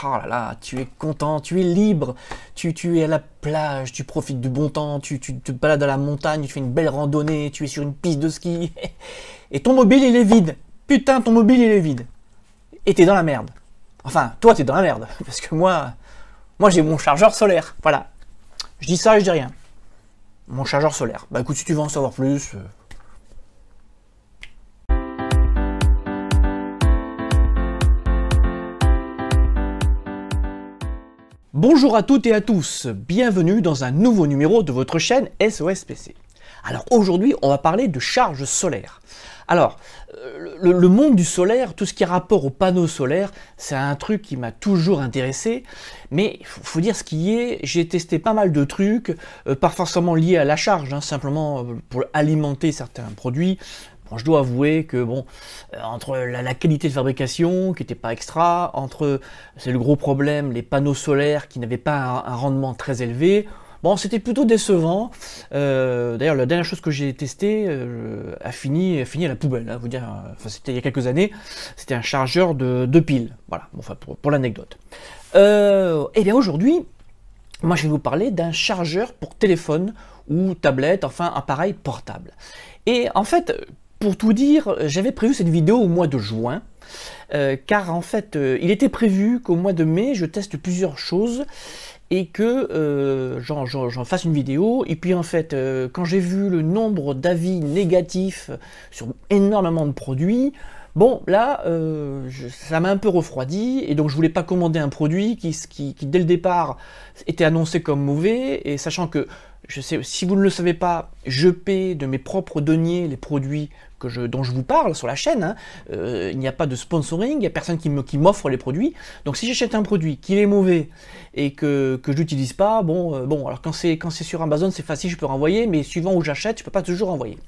Oh là là, tu es content, tu es libre, tu es à la plage, tu profites du bon temps, tu te balades à la montagne, tu fais une belle randonnée, tu es sur une piste de ski, et ton mobile il est vide. Putain, ton mobile il est vide. Et t'es dans la merde. Enfin, toi t'es dans la merde, parce que moi j'ai mon chargeur solaire, voilà. Je dis ça et je dis rien. Mon chargeur solaire. Bah écoute, si tu veux en savoir plus... Bonjour à toutes et à tous, bienvenue dans un nouveau numéro de votre chaîne SOS PC. Alors aujourd'hui, on va parler de charge solaire. Alors, le monde du solaire, tout ce qui a rapport aux panneaux solaires, c'est un truc qui m'a toujours intéressé, mais il faut dire ce qui est, j'ai testé pas mal de trucs, pas forcément liés à la charge, hein, simplement pour alimenter certains produits. Bon, je dois avouer que bon, entre la qualité de fabrication qui n'était pas extra, entre, c'est le gros problème, les panneaux solaires qui n'avaient pas un rendement très élevé, bon, c'était plutôt décevant. D'ailleurs, la dernière chose que j'ai testée a fini à la poubelle. Hein, vous dire, enfin, c'était il y a quelques années, c'était un chargeur de piles. Voilà, bon, enfin, pour l'anecdote. Et bien aujourd'hui, moi je vais vous parler d'un chargeur pour téléphone ou tablette, enfin appareil portable. Et en fait, pour tout dire, j'avais prévu cette vidéo au mois de juin, car en fait, il était prévu qu'au mois de mai, je teste plusieurs choses et que j'en fasse une vidéo. Et puis en fait, quand j'ai vu le nombre d'avis négatifs sur énormément de produits, bon, là, ça m'a un peu refroidi, et donc je voulais pas commander un produit qui dès le départ, était annoncé comme mauvais, et sachant que, je sais, si vous ne le savez pas, je paie de mes propres deniers les produits dont je vous parle sur la chaîne, hein. Il n'y a pas de sponsoring, il n'y a personne qui m'offre les produits, donc si j'achète un produit qui est mauvais, et que je n'utilise pas, bon, alors quand c'est sur Amazon, c'est facile, je peux renvoyer, mais suivant où j'achète, je peux pas toujours renvoyer.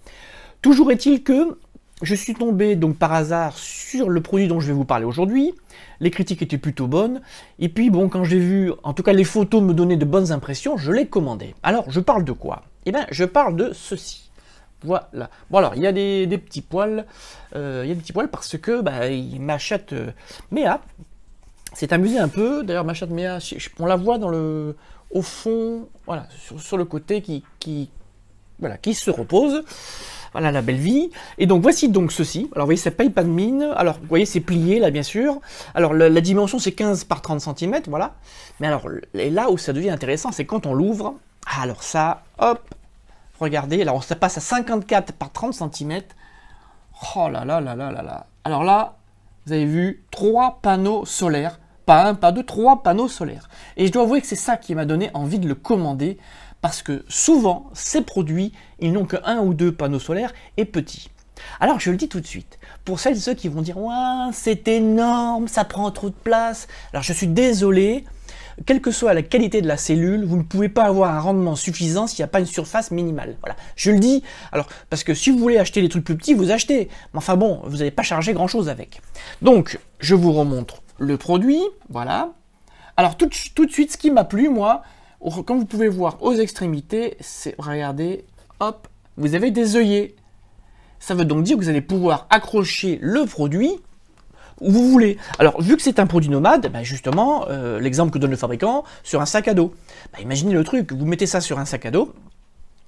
Toujours est-il que, je suis tombé donc par hasard sur le produit dont je vais vous parler aujourd'hui, les critiques étaient plutôt bonnes, et puis bon, quand j'ai vu, en tout cas les photos me donnaient de bonnes impressions, je l'ai commandé. Alors, je parle de quoi? Eh bien, je parle de ceci. Voilà. Bon alors, il y a des petits poils, parce que bah, ma chatte Méa s'est amusée un peu. D'ailleurs, ma chatte Méa, on la voit au fond, voilà, sur le côté qui se repose. Voilà la belle vie. Et donc voici donc ceci. Alors vous voyez, ça paye pas de mine. Alors vous voyez, c'est plié là bien sûr. Alors la dimension c'est 15 par 30 cm, voilà. Mais alors là où ça devient intéressant, c'est quand on l'ouvre. Alors ça, hop, regardez, alors ça passe à 54 par 30 cm. Oh là là là là là là. Alors là, vous avez vu 3 panneaux solaires. Pas un, pas deux, 3 panneaux solaires. Et je dois avouer que c'est ça qui m'a donné envie de le commander. Parce que souvent, ces produits, ils n'ont que 1 ou 2 panneaux solaires et petits. Alors, je le dis tout de suite, pour celles et ceux qui vont dire « Ouais, c'est énorme, ça prend trop de place », alors je suis désolé, quelle que soit la qualité de la cellule, vous ne pouvez pas avoir un rendement suffisant s'il n'y a pas une surface minimale. Voilà, je le dis, alors, parce que si vous voulez acheter des trucs plus petits, vous achetez. Mais enfin bon, vous n'allez pas charger grand-chose avec. Donc, je vous remontre le produit, voilà. Alors, tout de suite, ce qui m'a plu, moi, comme vous pouvez voir aux extrémités, c'est, regardez, hop, vous avez des œillets. Ça veut donc dire que vous allez pouvoir accrocher le produit où vous voulez. Alors, vu que c'est un produit nomade, bah justement, l'exemple que donne le fabricant, sur un sac à dos. Bah, imaginez le truc, vous mettez ça sur un sac à dos,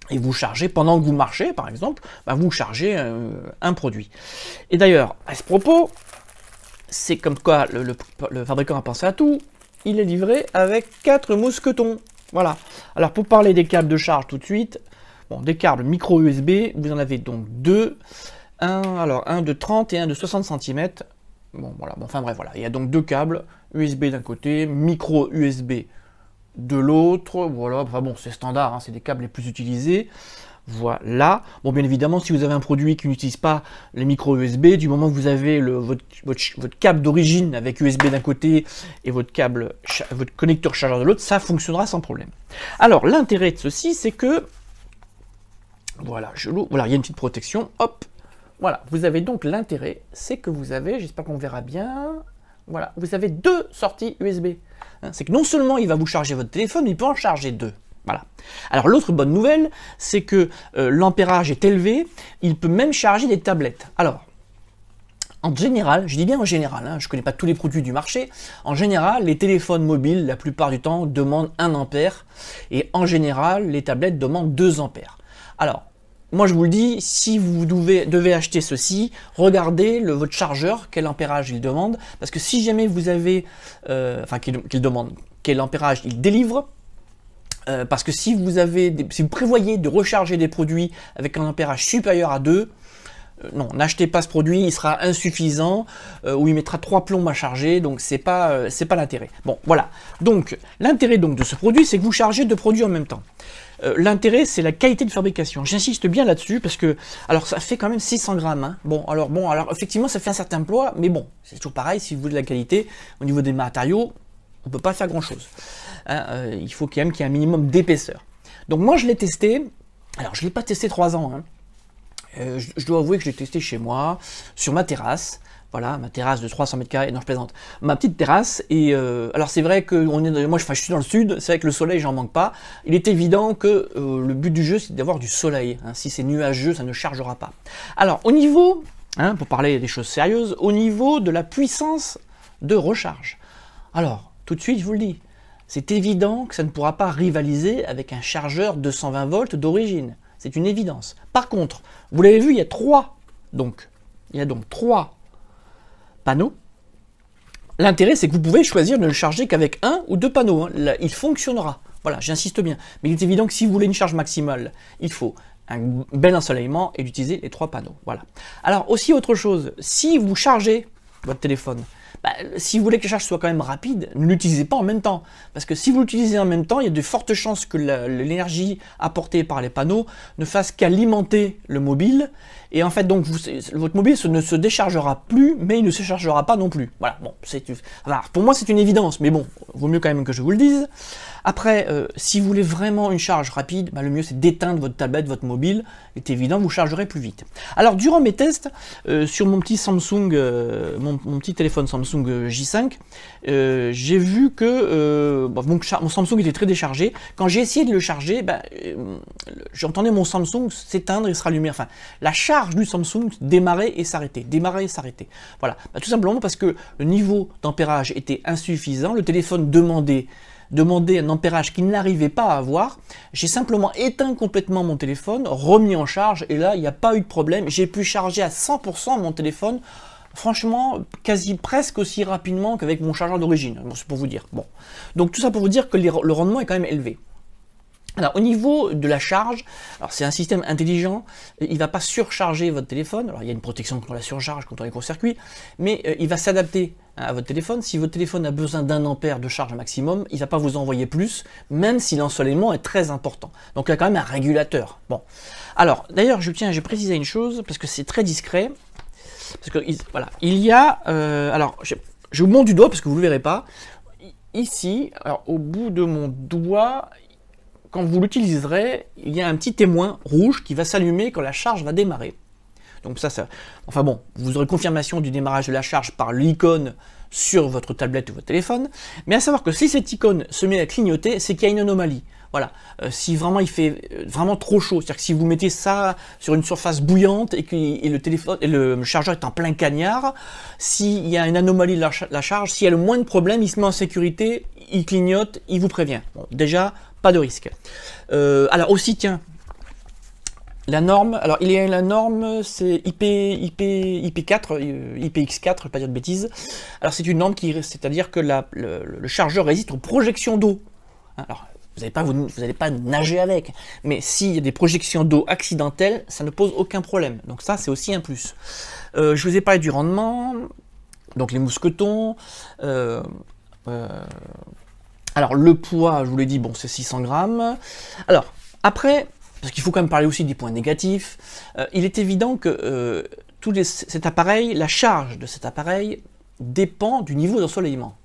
et vous chargez, pendant que vous marchez, par exemple, bah, vous chargez un produit. Et d'ailleurs, à ce propos, c'est comme quoi le fabricant a pensé à tout, il est livré avec 4 mousquetons. Voilà. Alors pour parler des câbles de charge tout de suite, bon, des câbles micro USB, vous en avez donc 2, un de 30 et un de 60 cm. Bon voilà, bon, enfin bref, voilà, il y a donc 2 câbles USB d'un côté, micro USB de l'autre, voilà, enfin bon, c'est standard, hein, c'est des câbles les plus utilisés. Voilà. Bon, bien évidemment, si vous avez un produit qui n'utilise pas les micro USB, du moment que vous avez votre câble d'origine avec USB d'un côté et votre connecteur chargeur de l'autre, ça fonctionnera sans problème. Alors, l'intérêt de ceci, c'est que, voilà, voilà, il y a une petite protection, hop, voilà, vous avez donc l'intérêt, c'est que vous avez, j'espère qu'on verra bien, voilà, vous avez 2 sorties USB. Hein, c'est que non seulement il va vous charger votre téléphone, mais il peut en charger 2. Voilà. Alors l'autre bonne nouvelle, c'est que l'ampérage est élevé, il peut même charger des tablettes. Alors, En général, je dis bien en général, hein, je ne connais pas tous les produits du marché, en général, les téléphones mobiles, la plupart du temps, demandent 1 ampère, et en général, les tablettes demandent 2 ampères. Alors, moi je vous le dis, si vous devez acheter ceci, regardez votre chargeur, quel ampérage il demande, parce que si jamais vous avez, qu'il demande, quel ampérage il délivre, parce que si vous prévoyez de recharger des produits avec un ampérage supérieur à 2, non, n'achetez pas ce produit, il sera insuffisant, ou il mettra 3 plombes à charger, donc c'est pas l'intérêt. Bon, voilà. Donc, l'intérêt de ce produit, c'est que vous chargez 2 produits en même temps. L'intérêt, c'est la qualité de fabrication. J'insiste bien là-dessus, parce que, alors ça fait quand même 600 grammes. Hein. Bon, alors effectivement, ça fait un certain poids, mais bon, c'est toujours pareil, si vous voulez de la qualité, au niveau des matériaux, on ne peut pas faire grand-chose. Hein, il faut quand même qu'il y ait un minimum d'épaisseur. Donc moi, je l'ai testé, alors je ne l'ai pas testé 3 ans, hein. Je dois avouer que je l'ai testé chez moi, sur ma terrasse, voilà, ma terrasse de 300 mètres carrés, non je plaisante, ma petite terrasse, et alors c'est vrai que moi je suis dans le sud, c'est vrai que le soleil j'en manque pas, il est évident que le but du jeu c'est d'avoir du soleil, hein. Si c'est nuageux ça ne chargera pas. Alors au niveau, hein, pour parler des choses sérieuses, au niveau de la puissance de recharge, alors tout de suite je vous le dis, c'est évident que ça ne pourra pas rivaliser avec un chargeur 220 volts d'origine. C'est une évidence. Par contre, vous l'avez vu, il y a 3 panneaux. L'intérêt, c'est que vous pouvez choisir de ne le charger qu'avec 1 ou 2 panneaux. Hein. Là, il fonctionnera. Voilà, j'insiste bien. Mais il est évident que si vous voulez une charge maximale, il faut un bel ensoleillement et d'utiliser les 3 panneaux. Voilà. Alors, aussi autre chose, si vous chargez votre téléphone, si vous voulez que la charge soit quand même rapide, ne l'utilisez pas en même temps. Parce que si vous l'utilisez en même temps, il y a de fortes chances que l'énergie apportée par les panneaux ne fasse qu'alimenter le mobile. Et en fait, donc, votre mobile ne se déchargera plus, mais il ne se chargera pas non plus. Voilà, bon, pour moi c'est une évidence, mais bon, vaut mieux quand même que je vous le dise. Après, si vous voulez vraiment une charge rapide, le mieux c'est d'éteindre votre tablette, votre mobile. Il est évident, vous chargerez plus vite. Alors, durant mes tests, sur mon petit Samsung, mon petit téléphone Samsung J5, j'ai vu que mon Samsung était très déchargé. Quand j'ai essayé de le charger, j'entendais mon Samsung s'éteindre et se rallumer. Enfin, la charge du Samsung démarrait et s'arrêtait, démarrait et s'arrêtait. Voilà, tout simplement parce que le niveau d'ampérage était insuffisant, le téléphone demandait un ampérage qu'il n'arrivait pas à avoir. J'ai simplement éteint complètement mon téléphone, remis en charge, et là, il n'y a pas eu de problème. J'ai pu charger à 100% mon téléphone, franchement, presque aussi rapidement qu'avec mon chargeur d'origine. Bon, c'est pour vous dire. Bon. Donc tout ça pour vous dire que le rendement est quand même élevé. Alors au niveau de la charge, alors c'est un système intelligent, il ne va pas surcharger votre téléphone, alors il y a une protection contre la surcharge, contre les court-circuits, mais il va s'adapter à votre téléphone. Si votre téléphone a besoin d'1 ampère de charge maximum, il ne va pas vous envoyer plus, même si l'ensoleillement est très important. Donc il y a quand même un régulateur. Bon. Alors d'ailleurs j'ai précisé une chose, parce que c'est très discret, parce que voilà, il y a, alors je vous montre du doigt parce que vous ne le verrez pas, ici, alors au bout de mon doigt, quand vous l'utiliserez, il y a un petit témoin rouge qui va s'allumer quand la charge va démarrer. Donc enfin bon, vous aurez confirmation du démarrage de la charge par l'icône sur votre tablette ou votre téléphone. Mais à savoir que si cette icône se met à clignoter, c'est qu'il y a une anomalie. Voilà, si vraiment il fait vraiment trop chaud, c'est-à-dire que si vous mettez ça sur une surface bouillante et que le chargeur est en plein cagnard, s'il y a une anomalie de la charge, s'il y a le moindre problème, il se met en sécurité, il clignote, il vous prévient. Bon, déjà, pas de risque. Alors aussi, tiens, la norme, alors il y a la norme, c'est IP4, IPX4, je ne vais pas dire de bêtises. Alors c'est une norme c'est-à-dire que le chargeur résiste aux projections d'eau. Alors, vous n'allez pas nager avec, mais s'il y a des projections d'eau accidentelles, ça ne pose aucun problème. Donc ça, c'est aussi un plus. Je vous ai parlé du rendement, donc les mousquetons. Alors le poids, je vous l'ai dit, bon, c'est 600 grammes. Alors après, parce qu'il faut quand même parler aussi des points négatifs, il est évident que cet appareil, la charge de cet appareil dépend du niveau d'ensoleillement.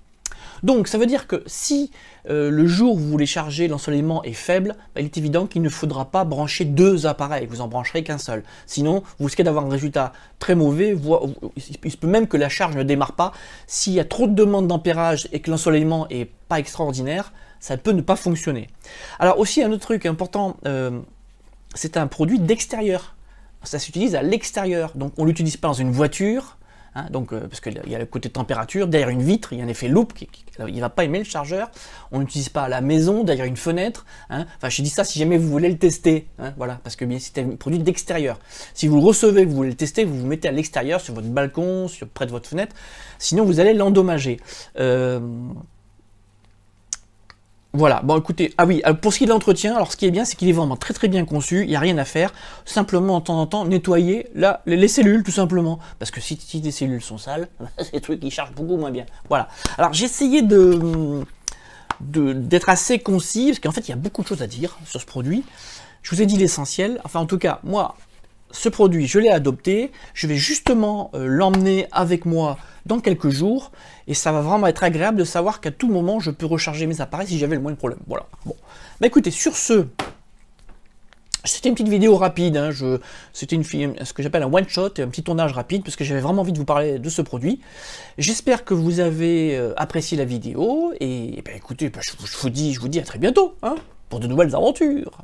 Donc ça veut dire que si le jour où vous voulez charger, l'ensoleillement est faible, il est évident qu'il ne faudra pas brancher 2 appareils, vous en brancherez qu'un seul. Sinon, vous risquez d'avoir un résultat très mauvais, il se peut même que la charge ne démarre pas. S'il y a trop de demandes d'ampérage et que l'ensoleillement n'est pas extraordinaire, ça peut ne pas fonctionner. Alors aussi un autre truc important, c'est un produit d'extérieur. Ça s'utilise à l'extérieur, donc on ne l'utilise pas dans une voiture, hein, donc, parce qu'il y a le côté température, derrière une vitre, il y a un effet loupe, il va pas aimer le chargeur, on n'utilise pas à la maison, derrière une fenêtre, hein. Enfin je dis ça si jamais vous voulez le tester, hein, voilà, parce que bien c'est un produit d'extérieur. Si vous le recevez, que vous voulez le tester, vous vous mettez à l'extérieur, sur votre balcon, près de votre fenêtre, sinon vous allez l'endommager. Voilà, bon écoutez, ah oui, pour ce qui est de l'entretien, alors ce qui est bien, c'est qu'il est vraiment très très bien conçu, il n'y a rien à faire, simplement de temps en temps nettoyer les cellules tout simplement, parce que si les cellules sont sales, c'est des trucs qui chargent beaucoup moins bien. Voilà, alors j'ai essayé d'être assez concis, parce qu'en fait il y a beaucoup de choses à dire sur ce produit, je vous ai dit l'essentiel, enfin en tout cas, moi, ce produit, je l'ai adopté, je vais justement l'emmener avec moi dans quelques jours, et ça va vraiment être agréable de savoir qu'à tout moment, je peux recharger mes appareils si j'avais le moindre problème. Voilà. Bon. Bah écoutez, sur ce, c'était une petite vidéo rapide, hein, c'était ce que j'appelle un one-shot, un petit tournage rapide, parce que j'avais vraiment envie de vous parler de ce produit. J'espère que vous avez apprécié la vidéo, et bah, écoutez, bah, je vous dis à très bientôt, hein, pour de nouvelles aventures.